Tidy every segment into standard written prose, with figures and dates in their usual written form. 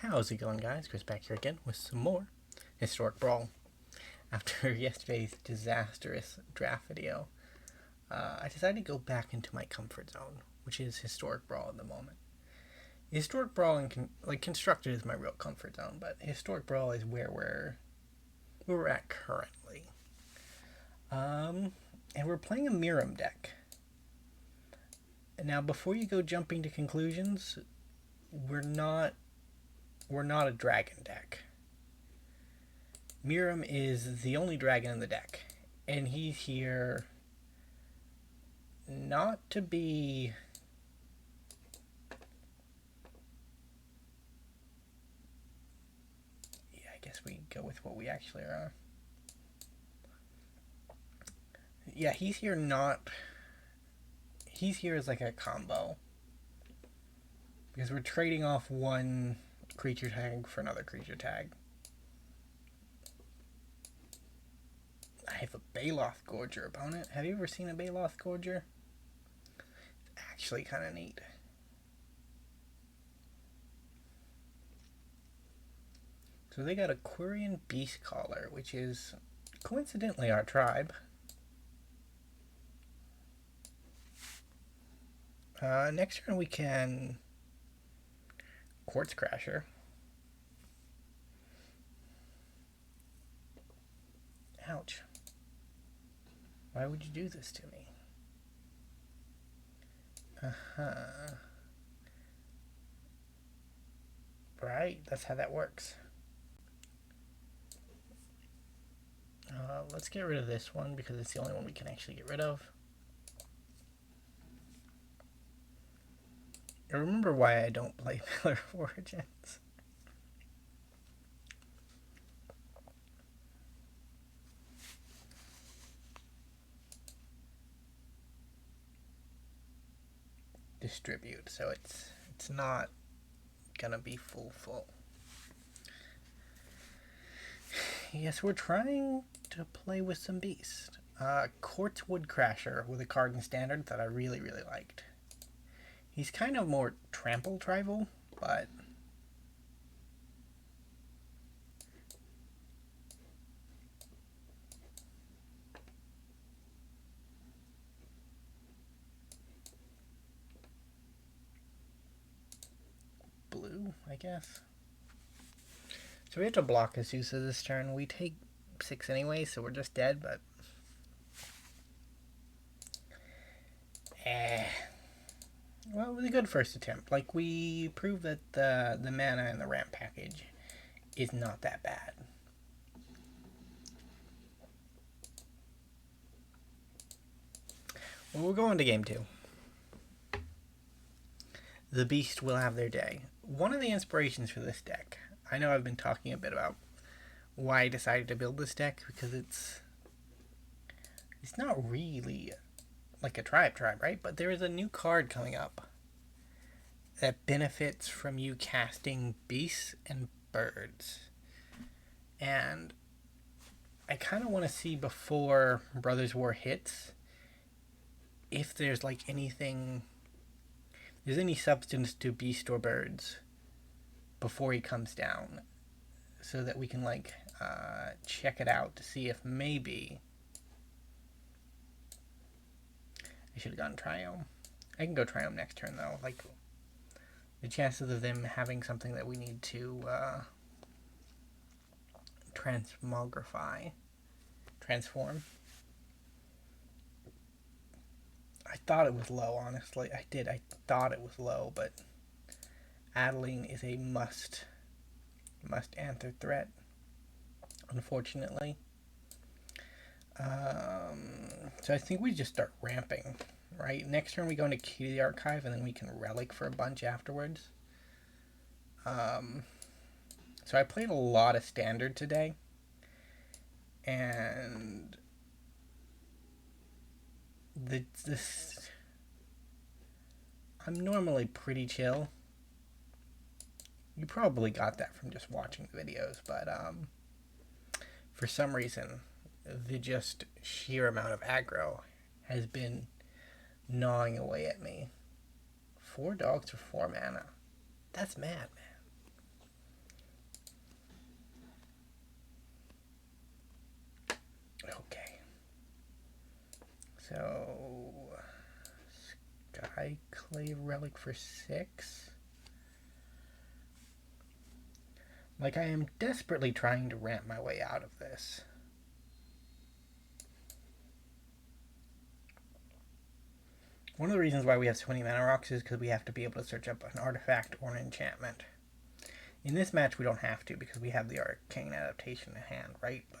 How's it going, guys? Chris back here again with some more Historic Brawl. After yesterday's disastrous draft video, I decided to go back into my comfort zone, which is Historic Brawl at the moment. Historic Brawl and Constructed is my real comfort zone, but Historic Brawl is where we're at currently. And we're playing a Miirym deck. Now, before you go jumping to conclusions, we're not a dragon deck. Miirym is the only dragon in the deck, and he's here not to be I guess we go with what we actually are. Yeah, he's here as like a combo, because we're trading off one creature tag for another creature tag. I have a Baloth Gorger opponent. Have you ever seen a Baloth Gorger? It's actually kind of neat. So they got a Quirion Beastcaller, which is coincidentally our tribe. Next turn we can Quartzwood Crasher. Ouch. Why would you do this to me? Right, that's how that works. Let's get rid of this one because it's the only one we can actually get rid of. I remember why I don't play Pillar of Origins. Distribute, so it's not gonna be full. Yes, we're trying to play with some beasts. Quartzwood Crasher with a card in standard that I really liked. He's kind of more trample tribal, but blue, I guess. So we have to block his use of this turn. We take 6 anyway, so we're just dead, but well, it was a good first attempt. Like, we proved that the mana and the ramp package is not that bad. Well, we're going to game 2. The Beast will have their day. One of the inspirations for this deck, I know I've been talking a bit about why I decided to build this deck, because it's not really like a tribe, right? But there is a new card coming up that benefits from you casting beasts and birds. And I kind of want to see before Brothers War hits if there's like there's any substance to beast or birds before he comes down, so that we can like check it out to see if maybe I should have gone Triome. I can go Triome next turn though. Like, the chances of them having something that we need to transform. I thought it was low, honestly. I thought it was low, but Adeline is a must answer threat, unfortunately. So I think we just start ramping, right? Next turn we go into Key to the Archive, and then we can relic for a bunch afterwards. So I played a lot of Standard today, and I'm normally pretty chill. You probably got that from just watching the videos, but for some reason, the just sheer amount of aggro has been gnawing away at me. 4 dogs for 4 mana. That's mad, man. So, Skyclave Relic for 6. Like, I am desperately trying to ramp my way out of this. One of the reasons why we have so many mana rocks is because we have to be able to search up an artifact or an enchantment. In this match, we don't have to because we have the Arcane Adaptation in hand, right? But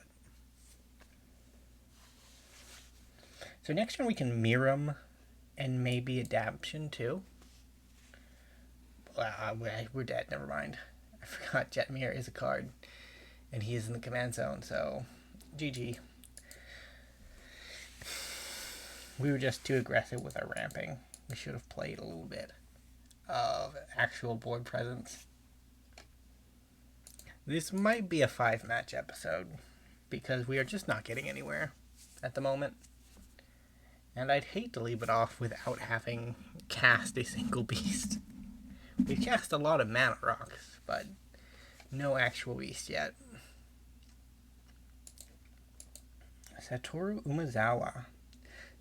so next turn we can Miirym and maybe Adaptation too. We're dead, never mind. I forgot Jetmir is a card, and he is in the command zone, so GG. We were just too aggressive with our ramping. We should have played a little bit of actual board presence. This might be a 5-match episode, because we are just not getting anywhere at the moment. And I'd hate to leave it off without having cast a single beast. We've cast a lot of mana rocks, but no actual beast yet. Satoru Umezawa.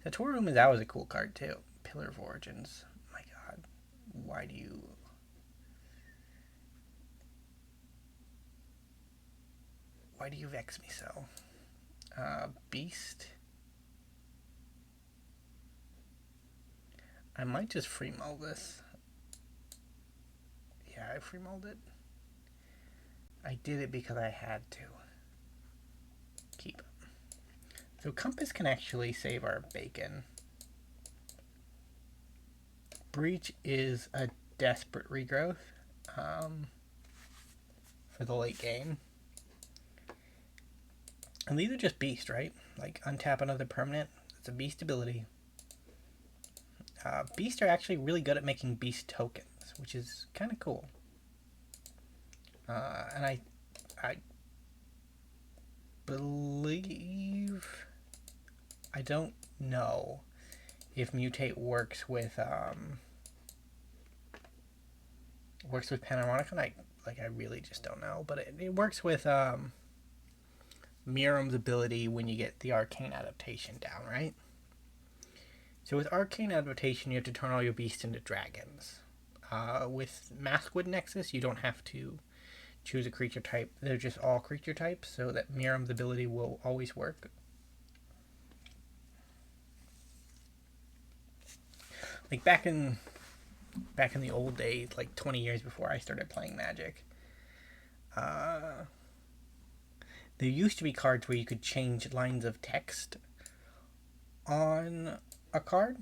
Satoru Umezawa is a cool card too. Pillar of Origins. My god. Why do you... Why do you vex me so? Beast. I might just free mull this. Yeah, I free mulled it. I did it because I had to. Keep it. So Compass can actually save our bacon. Breach is a desperate regrowth for the late game. And these are just beast, right? Like untap another permanent. It's a beast ability. Beasts are actually really good at making beast tokens, which is kind of cool. And I believe... I don't know if Mutate works with Panharmonicon. I really just don't know, but it works with Miirym's ability when you get the Arcane Adaptation down, right? So with Arcane Adaptation, you have to turn all your beasts into dragons. With Maskwood Nexus, you don't have to choose a creature type. They're just all creature types, so that Miirym's ability will always work. Like back in the old days, like 20 years before I started playing Magic, there used to be cards where you could change lines of text on a card.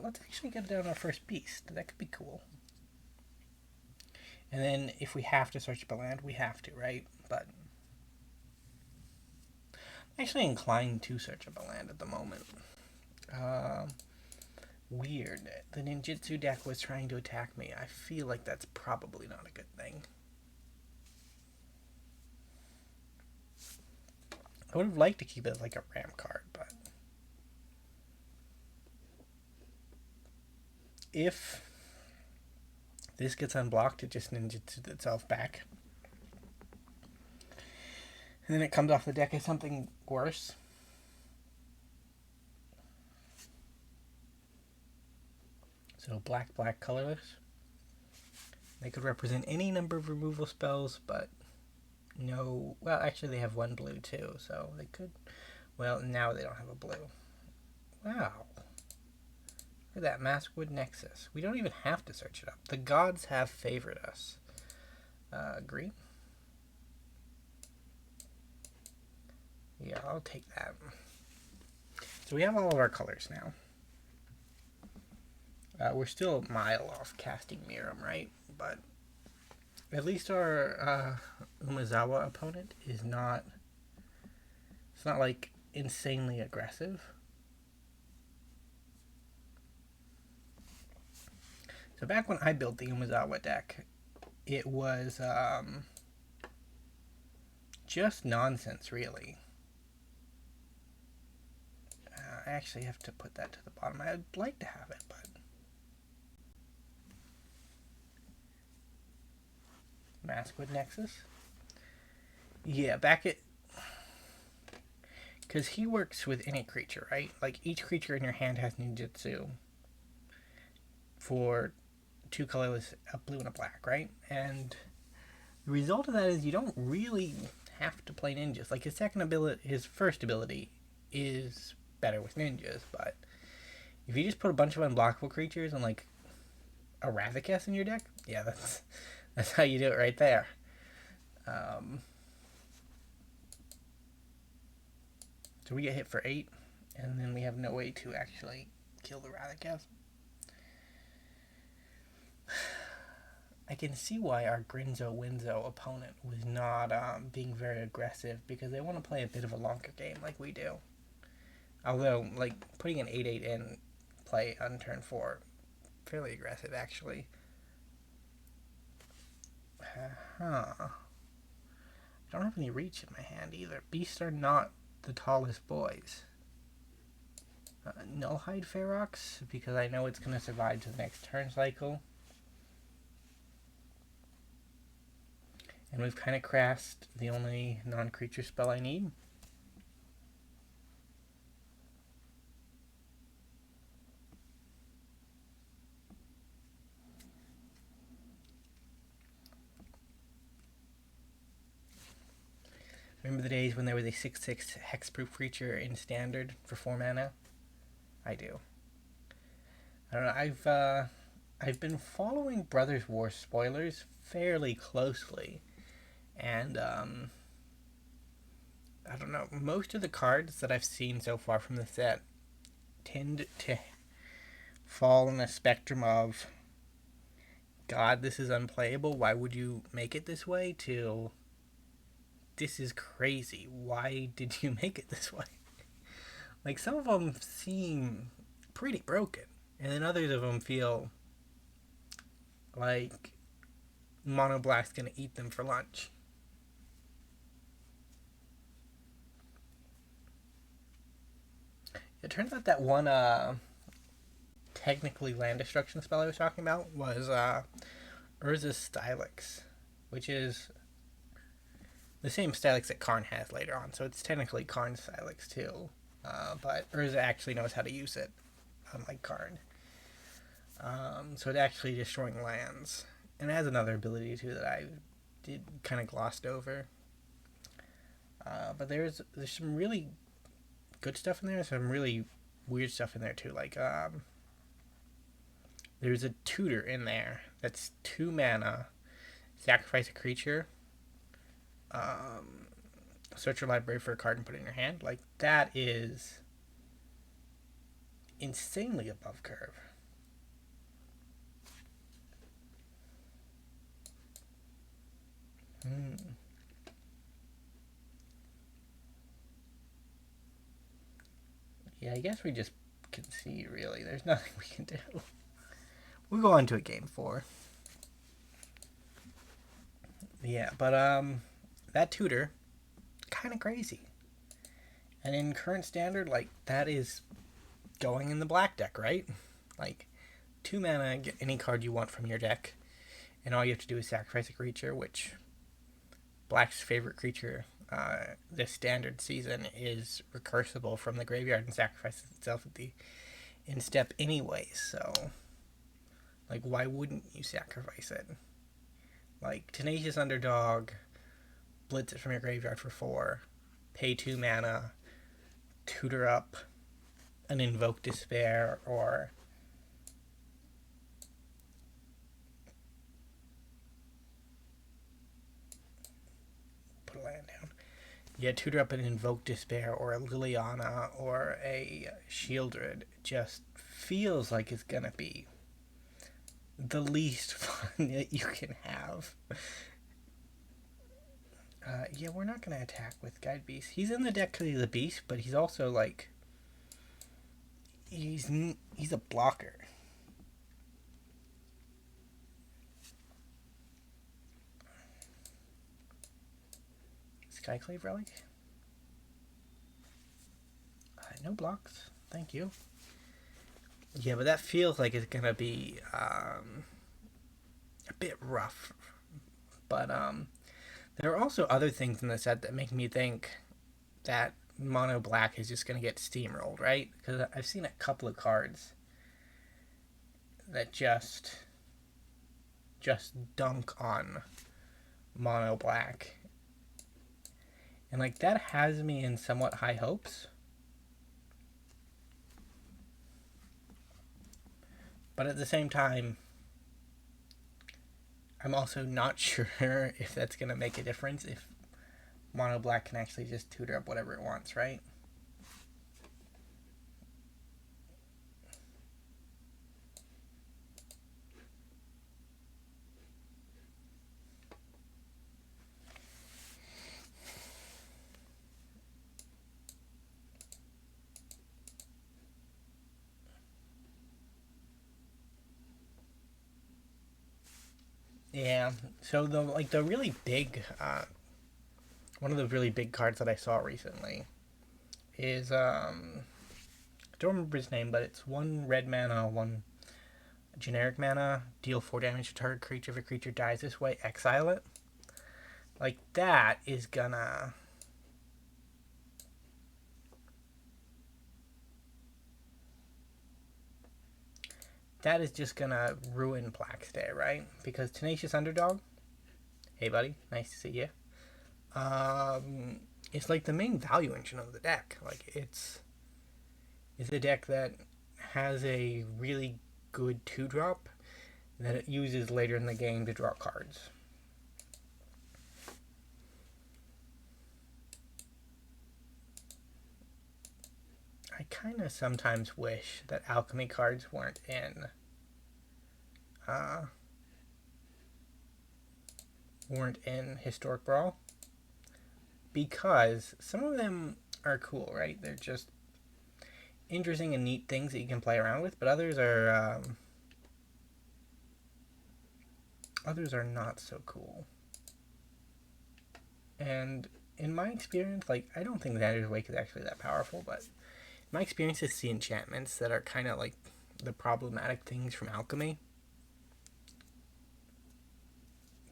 Let's actually get down our first beast. That could be cool. And then if we have to search up a land, we have to, right? But I'm actually inclined to search up a land at the moment. Weird. The ninjutsu deck was trying to attack me. I feel like that's probably not a good thing. I would have liked to keep it like a ram card, but if this gets unblocked, it just ninjutsu itself back. And then it comes off the deck as something worse. So black, colorless. They could represent any number of removal spells, but no... Well, actually they have one blue too, so they could... Well, now they don't have a blue. Wow. Look at that, Maskwood Nexus. We don't even have to search it up. The gods have favored us. Green? Yeah, I'll take that. So we have all of our colors now. We're still a mile off casting Miirym, right? But at least our Umezawa opponent is not... It's not, like, insanely aggressive. So back when I built the Umezawa deck, it was just nonsense, really. I actually have to put that to the bottom. I'd like to have it, but... Maskwood Nexus. Yeah, back at... because he works with any creature, right? Like, each creature in your hand has ninjutsu for 2 colorless, a blue and a black, right? And the result of that is you don't really have to play ninjas. Like, his first ability is better with ninjas, but if you just put a bunch of unblockable creatures and like a Ravicus in your deck, yeah, that's how you do it right there. So we get hit for 8, and then we have no way to actually kill the Ravicus. I can see why our Grinzo Winzo opponent was not being very aggressive, because they want to play a bit of a longer game like we do. Although, like, putting an 8/8 in play on turn 4, fairly aggressive, actually. I don't have any reach in my hand either. Beasts are not the tallest boys. Nullhide Ferox, because I know it's going to survive to the next turn cycle. And we've kind of crashed the only non-creature spell I need. Remember the days when there was a 6/6 hexproof creature in standard for 4 mana? I do. I don't know, I've been following Brothers War spoilers fairly closely, and I don't know, most of the cards that I've seen so far from the set tend to fall in a spectrum of, God, this is unplayable, why would you make it this way, to, this is crazy, why did you make it this way? Like, some of them seem pretty broken, and then others of them feel like Mono Blast's gonna eat them for lunch. It turns out that one technically land destruction spell I was talking about was Urza's Starrix, which is the same Starrix that Karn has later on, so it's technically Karn's Starrix too. But Urza actually knows how to use it, unlike Karn. So it's actually destroying lands. And it has another ability too that I did kind of glossed over. But there's some really good stuff in there, some really weird stuff in there too. Like, there's a tutor in there that's 2 mana, sacrifice a creature, search your library for a card and put it in your hand. Like, that is insanely above curve. Yeah, I guess we just concede, really. There's nothing we can do. We'll go on to a game 4. Yeah, but that tutor, kind of crazy. And in current standard, like, that is going in the black deck, right? Like, 2 mana, get any card you want from your deck, and all you have to do is sacrifice a creature, which black's favorite creature this standard season is recursible from the graveyard and sacrifices itself at the end step anyway, so, like, why wouldn't you sacrifice it? Like, Tenacious Underdog, blitz it from your graveyard for 4, pay 2 mana, tutor up an Invoke Despair, or put a land down. Yeah, tutor up an Invoke Despair, or a Liliana, or a Shieldred. Just feels like it's gonna be the least fun that you can have. Yeah, we're not going to attack with Guide-Beast. He's in the deck because he's a beast, but he's also, like, he's a blocker. Skyclave Relic? No blocks. Thank you. Yeah, but that feels like it's going to be a bit rough. But there are also other things in the set that make me think that mono black is just going to get steamrolled, right? Because I've seen a couple of cards that just dunk on mono black. And like that has me in somewhat high hopes. But at the same time, I'm also not sure if that's going to make a difference if mono black can actually just tutor up whatever it wants, right? Yeah, so the really big, one of the really big cards that I saw recently is, I don't remember his name, but it's 1 red mana, 1 generic mana, deal 4 damage to target creature. If a creature dies this way, exile it. Like, that is gonna... that is just gonna ruin Black's day, right? Because Tenacious Underdog, hey buddy, nice to see you. It's like the main value engine of the deck. Like it's a deck that has a really good 2-drop that it uses later in the game to draw cards. I kind of sometimes wish that alchemy cards weren't in Historic Brawl, because some of them are cool, right? They're just interesting and neat things that you can play around with, but others are not so cool. And in my experience, like, I don't think Xander's Wake is actually that powerful, but my experience is the enchantments that are kind of like the problematic things from alchemy.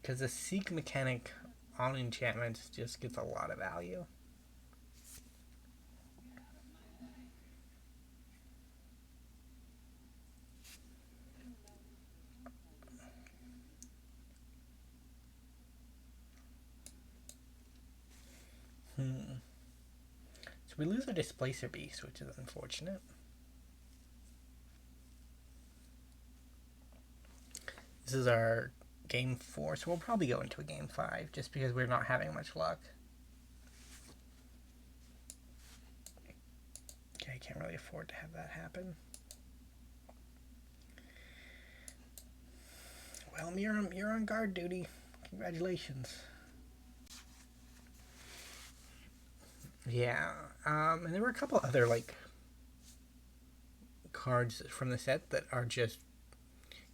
Because the seek mechanic on enchantments just gets a lot of value. So we lose our Displacer Beast, which is unfortunate. This is our game 4, so we'll probably go into a game 5, just because we're not having much luck. Okay, I can't really afford to have that happen. Well, Miirym, you're on guard duty. Congratulations. Yeah, and there were a couple other, like, cards from the set that are just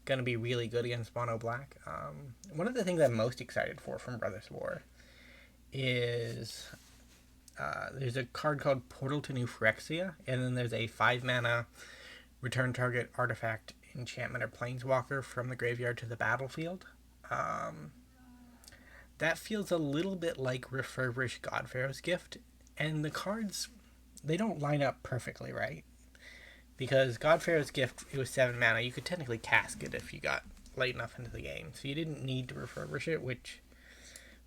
gonna be really good against mono black. One of the things I'm most excited for from Brothers War is there's a card called Portal to New Phyrexia, and then there's a 5 mana return target artifact, enchantment, or planeswalker from the graveyard to the battlefield. That feels a little bit like Refurbished Godpharaoh's Gift, and the cards, they don't line up perfectly right. Because Godpharaoh's Gift, it was 7 mana. You could technically cast it if you got late enough into the game. So you didn't need to refurbish it, which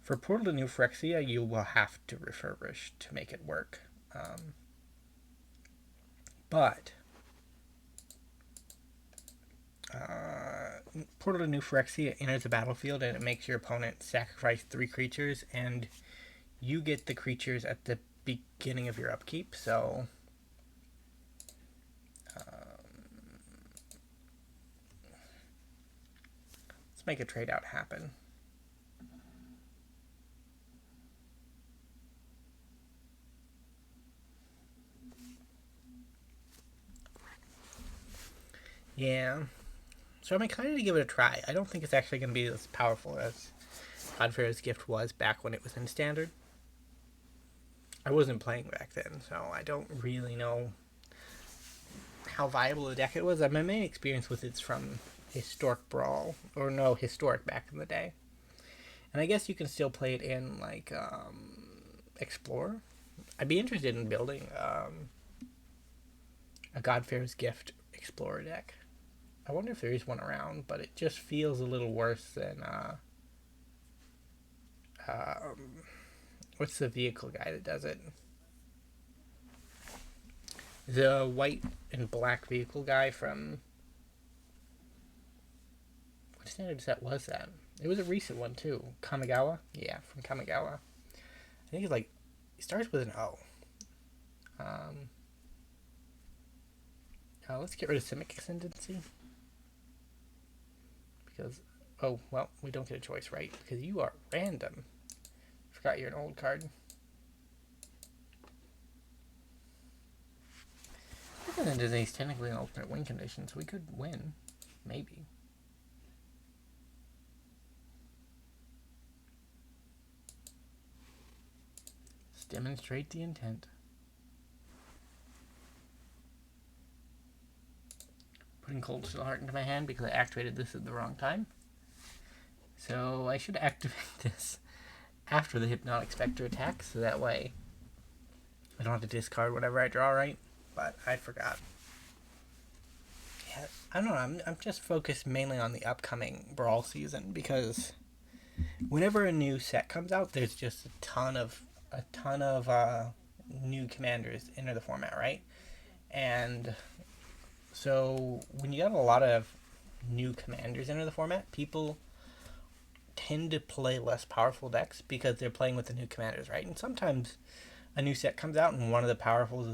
for Portal to New Phyrexia, you will have to refurbish to make it work. But Portal to New Phyrexia enters the battlefield and it makes your opponent sacrifice 3 creatures, and you get the creatures at the beginning of your upkeep. So let's make a trade out happen. Yeah. So I'm excited to give it a try. I don't think it's actually going to be as powerful as Godpharaoh's Gift was back when it was in Standard. I wasn't playing back then, so I don't really know how viable a deck it was. My main experience with it's from Historic Brawl, or no, Historic back in the day. And I guess you can still play it in, like, Explorer. I'd be interested in building a Godfair's Gift Explorer deck. I wonder if there is one around, but it just feels a little worse than what's the vehicle guy that does it? The white and black vehicle guy from what standard set was that? It was a recent one too. Kamigawa? Yeah, from Kamigawa. I think it's like it starts with an O. Let's get rid of Simic Ascendancy. Because, oh, well, we don't get a choice, right? Because you are random. Forgot you're an old card. Ascendancy is technically an alternate win condition, so we could win. Maybe. Let's demonstrate the intent. Putting Cold Steel Heart into my hand because I activated this at the wrong time. So I should activate this after the Hypnotic Spectre attack, so that way I don't have to discard whatever I draw, right? But I forgot. Yeah, I don't know, I'm just focused mainly on the upcoming Brawl season because whenever a new set comes out, there's just a ton of new commanders enter the format, right? And so when you got a lot of new commanders enter the format, people tend to play less powerful decks because they're playing with the new commanders, right? And sometimes a new set comes out and one of the powerful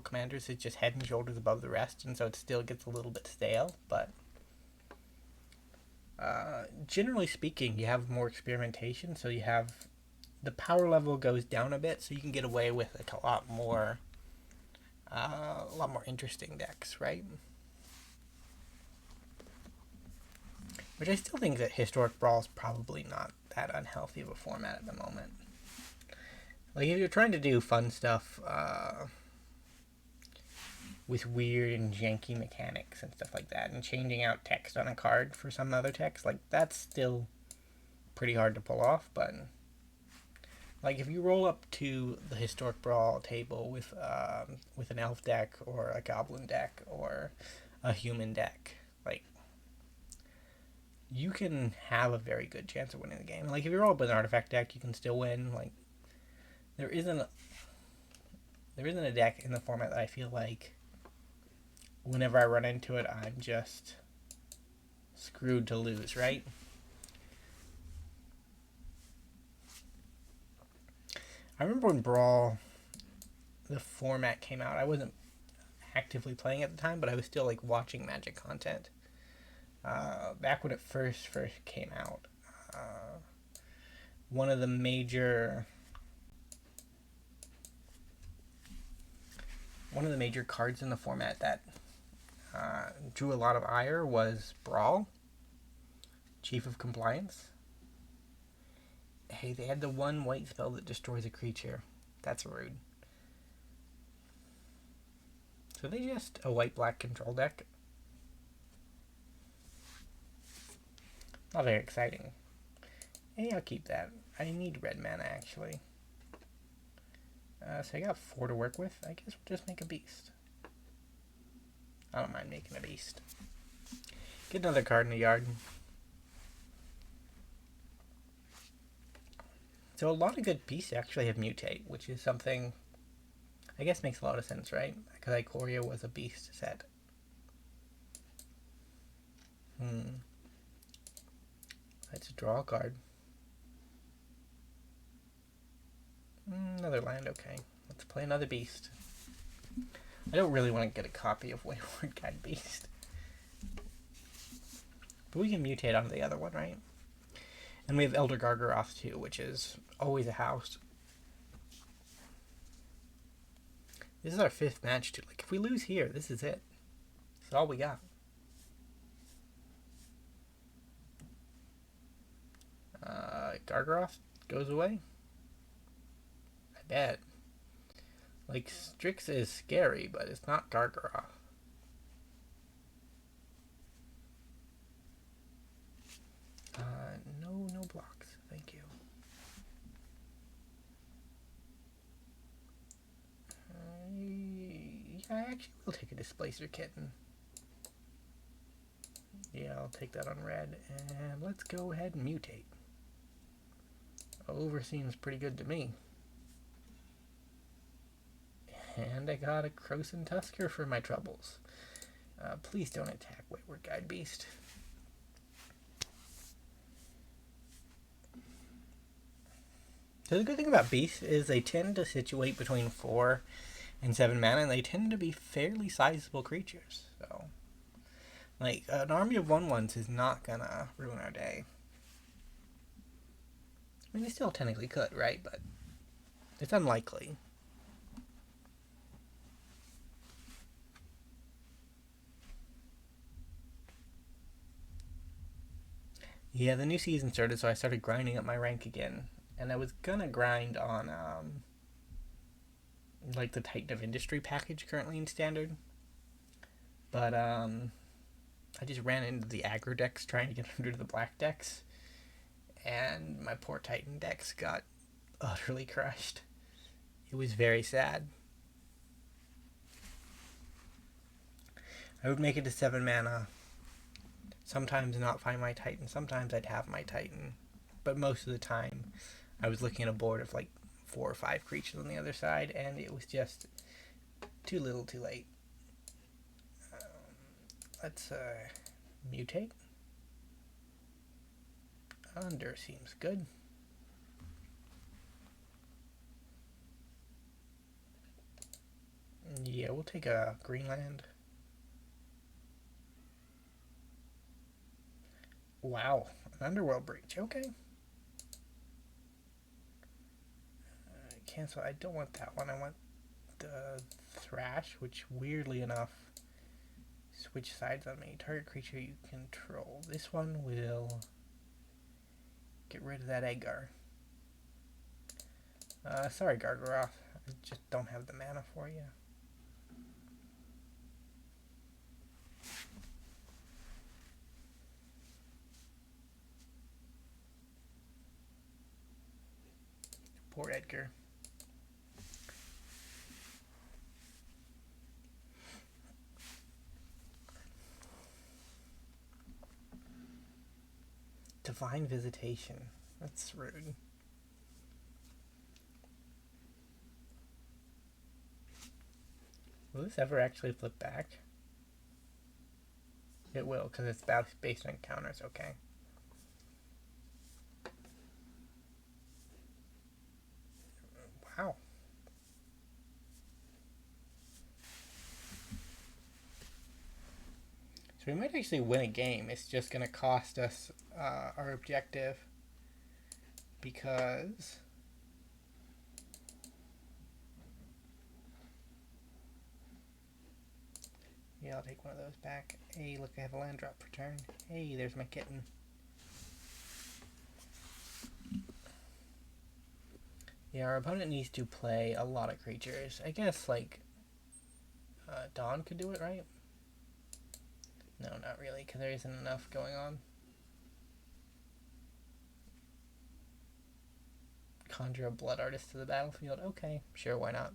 commanders is just head and shoulders above the rest, and so it still gets a little bit stale. But generally speaking, you have more experimentation, so you have the power level goes down a bit, so you can get away with like a lot more interesting decks, right? Which I still think that Historic Brawl is probably not that unhealthy of a format at the moment. Like, if you're trying to do fun stuff with weird and janky mechanics and stuff like that, and changing out text on a card for some other text, like, that's still pretty hard to pull off. But like, if you roll up to the Historic Brawl table with an elf deck or a goblin deck or a human deck, like, you can have a very good chance of winning the game. Like, if you roll up with an artifact deck, you can still win. Like, there isn't a deck in the format that I feel like whenever I run into it, I'm just screwed to lose, right? I remember when Brawl, the format came out, I wasn't actively playing at the time, but I was still like watching Magic content. Back when it first came out, one of the major cards in the format that drew a lot of ire was Brawl, Chief of Compliance. Hey, they had the one white spell that destroys a creature. That's rude. So they just a white-black control deck. Not very exciting. Hey, I'll keep that. I need red mana, actually. So I got 4 to work with. I guess we'll just make a beast. I don't mind making a beast. Get another card in the yard. So a lot of good beasts actually have mutate, which is something I guess makes a lot of sense, right? Because Ikoria was a beast set. Let's draw a card. Another land, okay. Let's play another beast. I don't really want to get a copy of Wayward Guide-Beast. But we can mutate onto the other one, right? And we have Elder Gargaroth too, which is always a house. This is our 5th match too. Like, if we lose here, this is it. This is all we got. Gargaroth goes away. I bet. Like, Strix is scary, but it's not Gargaroth. No blocks. Thank you. Yeah, I actually will take a Displacer Kitten. Yeah, I'll take that on red. And let's go ahead and mutate. Over seems pretty good to me. And I got a Krosan Tusker for my troubles. Please don't attack Wayward Guide-Beast. So the good thing about Beasts is they tend to situate between 4 and 7 mana, and they tend to be fairly sizable creatures. So, like, an army of 1/1s is not gonna ruin our day. I mean, they still technically could, right? But it's unlikely. Yeah, the new season started, so I started grinding up my rank again. And I was gonna grind on, like, the Titan of Industry package currently in Standard. But, I just ran into the aggro decks trying to get under the black decks. And my poor Titan decks got utterly crushed. It was very sad. I would make it to 7 mana. Sometimes not find my Titan. Sometimes I'd have my Titan. But most of the time, I was looking at a board of like 4 or 5 creatures on the other side, and it was just too little too late. Let's mutate. Under seems good. Yeah, we'll take a Greenland. Wow, an Underworld Breach, okay. Cancel, I don't want that one, I want the Thrash, which weirdly enough switch sides on me. Target creature you control. This one will get rid of that Agar. Sorry, Gargaroth. I just don't have the mana for you. Poor Edgar. Divine Visitation. That's rude. Will this ever actually flip back? It will, because it's based on counters, okay. Wow. So we might actually win a game. It's just going to cost us our objective because yeah, I'll take one of those back. Hey, look, I have a land drop per turn. Hey, there's my kitten. Yeah, our opponent needs to play a lot of creatures. I guess, like, Dawn could do it, right? No, not really, because there isn't enough going on. Conjure a Blood Artist to the battlefield. Okay, sure, why not?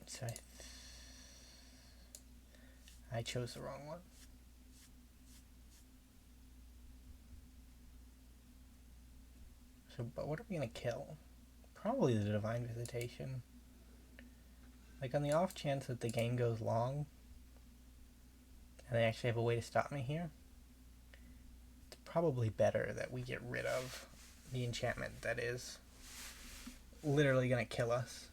So I chose the wrong one. So, but what are we gonna kill? Probably the Divine Visitation. Like, on the off chance that the game goes long, and they actually have a way to stop me here, it's probably better that we get rid of the enchantment that is literally gonna kill us.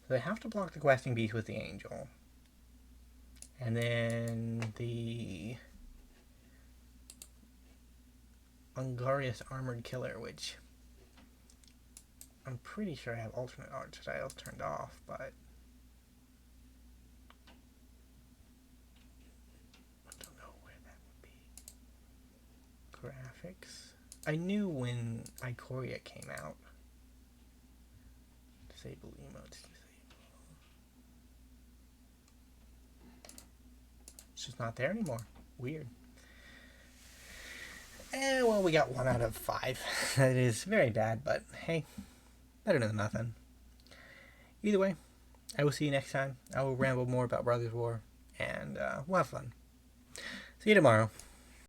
So they have to block the Questing Beast with the Angel. And then the Ungarious Armored Killer, which I'm pretty sure I have alternate art styles turned off, but I don't know where that would be. Graphics. I knew when Ikoria came out. Disable emotes. It's just not there anymore. Weird. Well, we got 1 out of 5. That is very bad, but hey, better than nothing. Either way, I will see you next time. I will ramble more about Brothers War, and we'll have fun. See you tomorrow.